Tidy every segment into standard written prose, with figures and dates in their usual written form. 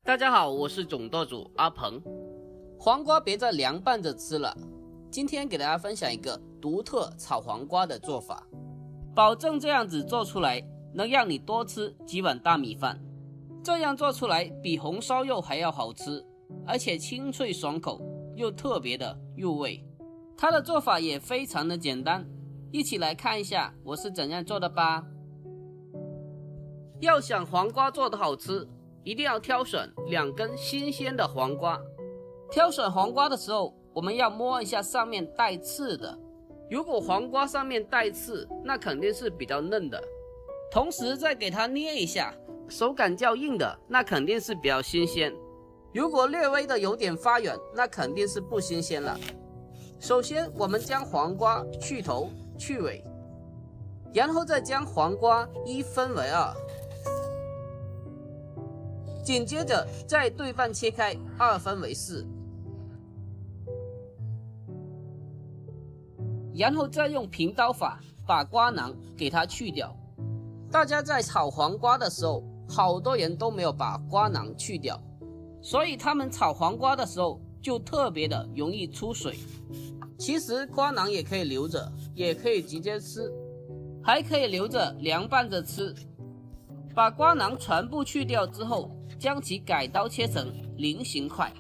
大家好，我是总舵主阿鹏。黄瓜别再凉拌着吃了，今天给大家分享一个独特炒黄瓜的做法，保证这样子做出来能让你多吃几碗大米饭。这样做出来比红烧肉还要好吃，而且清脆爽口，又特别的入味。它的做法也非常的简单，一起来看一下我是怎样做的吧。要想黄瓜做得好吃，一定要挑选2根新鲜的黄瓜。挑选黄瓜的时候，我们要摸一下上面带刺的。如果黄瓜上面带刺，那肯定是比较嫩的。同时再给它捏一下，手感较硬的，那肯定是比较新鲜。如果略微的有点发软，那肯定是不新鲜了。首先我们将黄瓜去头去尾，然后再将黄瓜一分为2，紧接着再对半切开2分为4，然后再用平刀法把瓜囊给它去掉。大家在炒黄瓜的时候，好多人都没有把瓜囊去掉，所以他们炒黄瓜的时候就特别的容易出水。其实瓜囊也可以留着，也可以直接吃，还可以留着凉拌着吃。把瓜囊全部去掉之后，将其改刀切成菱形块。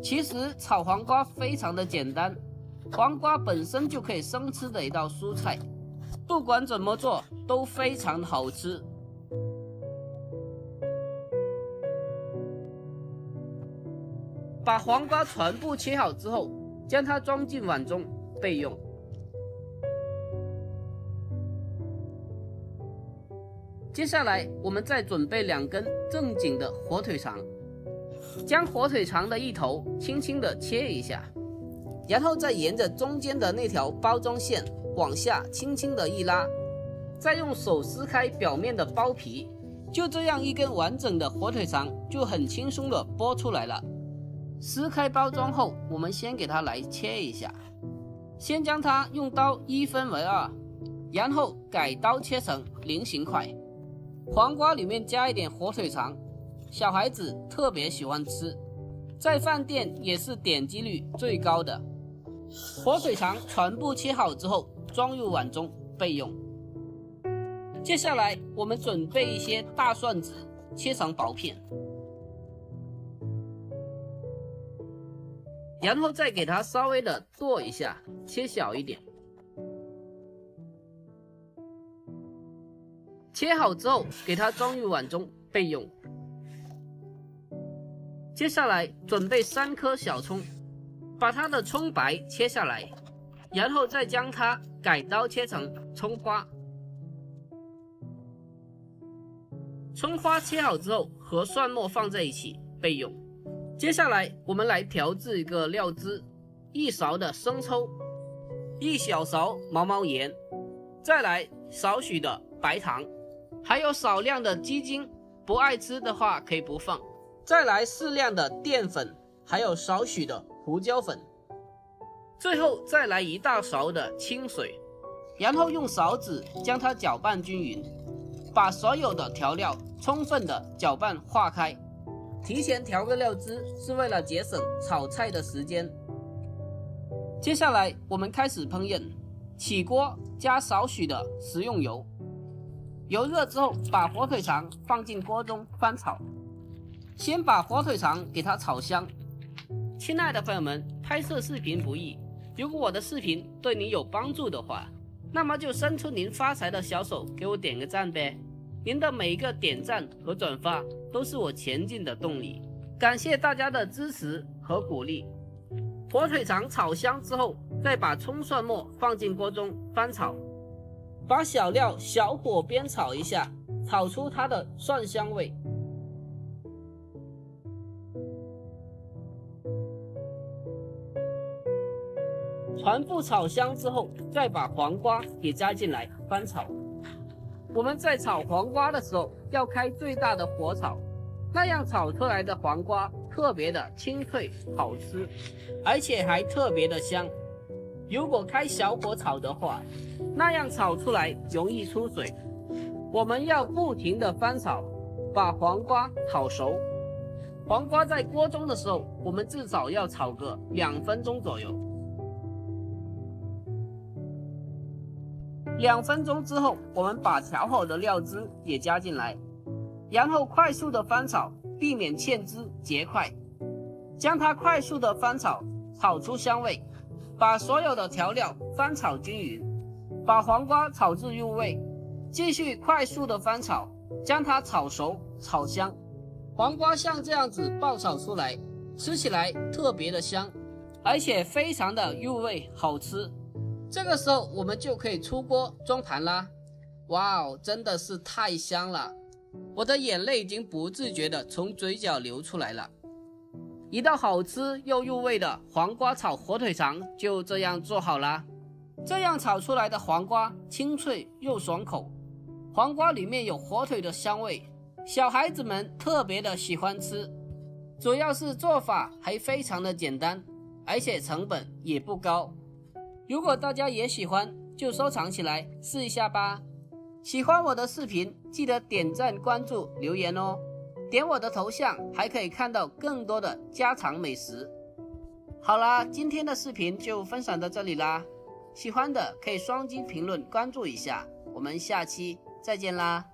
其实炒黄瓜非常的简单，黄瓜本身就可以生吃的一道蔬菜，不管怎么做都非常好吃。把黄瓜全部切好之后，将它装进碗中备用。接下来我们再准备2根正经的火腿肠，将火腿肠的一头轻轻的切一下，然后再沿着中间的那条包装线往下轻轻的一拉，再用手撕开表面的包皮，就这样一根完整的火腿肠就很轻松的剥出来了。撕开包装后，我们先给它来切一下，先将它用刀一分为2，然后改刀切成菱形块。黄瓜里面加一点火腿肠，小孩子特别喜欢吃，在饭店也是点击率最高的。火腿肠全部切好之后，装入碗中备用。接下来我们准备一些大蒜子，切成薄片，然后再给它稍微的剁一下，切小一点。切好之后，给它装入碗中备用。接下来准备3颗小葱，把它的葱白切下来，然后再将它改刀切成葱花。葱花切好之后，和蒜末放在一起备用。接下来我们来调制一个料汁，1勺的生抽，1小勺毛毛盐，再来少许的白糖，还有少量的鸡精，不爱吃的话可以不放。再来适量的淀粉，还有少许的胡椒粉。最后再来1大勺的清水，然后用勺子将它搅拌均匀，把所有的调料充分的搅拌化开。提前调个料汁是为了节省炒菜的时间。接下来我们开始烹饪，起锅加少许的食用油，油热之后把火腿肠放进锅中翻炒，先把火腿肠给它炒香。亲爱的朋友们，拍摄视频不易，如果我的视频对你有帮助的话，那么就伸出您发财的小手给我点个赞呗。您的每一个点赞和转发都是我前进的动力，感谢大家的支持和鼓励。火腿肠炒香之后，再把葱蒜末放进锅中翻炒，把小料小火煸炒一下，炒出它的蒜香味。全部炒香之后，再把黄瓜也加进来翻炒。我们在炒黄瓜的时候要开最大的火炒，那样炒出来的黄瓜特别的清脆好吃，而且还特别的香。如果开小火炒的话，那样炒出来容易出水。我们要不停的翻炒，把黄瓜炒熟，黄瓜在锅中的时候，我们至少要炒个2分钟左右。2分钟之后，我们把调好的料汁也加进来，然后快速的翻炒，避免芡汁结块，将它快速的翻炒，炒出香味，把所有的调料翻炒均匀，把黄瓜炒至入味，继续快速的翻炒，将它炒熟炒香。黄瓜像这样子爆炒出来，吃起来特别的香，而且非常的入味好吃。这个时候我们就可以出锅装盘啦。哇哦，真的是太香了，我的眼泪已经不自觉的从嘴角流出来了。一道好吃又入味的黄瓜炒火腿肠就这样做好啦。这样炒出来的黄瓜清脆又爽口，黄瓜里面有火腿的香味，小孩子们特别的喜欢吃，主要是做法还非常的简单，而且成本也不高。如果大家也喜欢，就收藏起来试一下吧。喜欢我的视频，记得点赞、关注、留言哦。点我的头像还可以看到更多的家常美食。好啦，今天的视频就分享到这里啦，喜欢的可以双击评论关注一下，我们下期再见啦。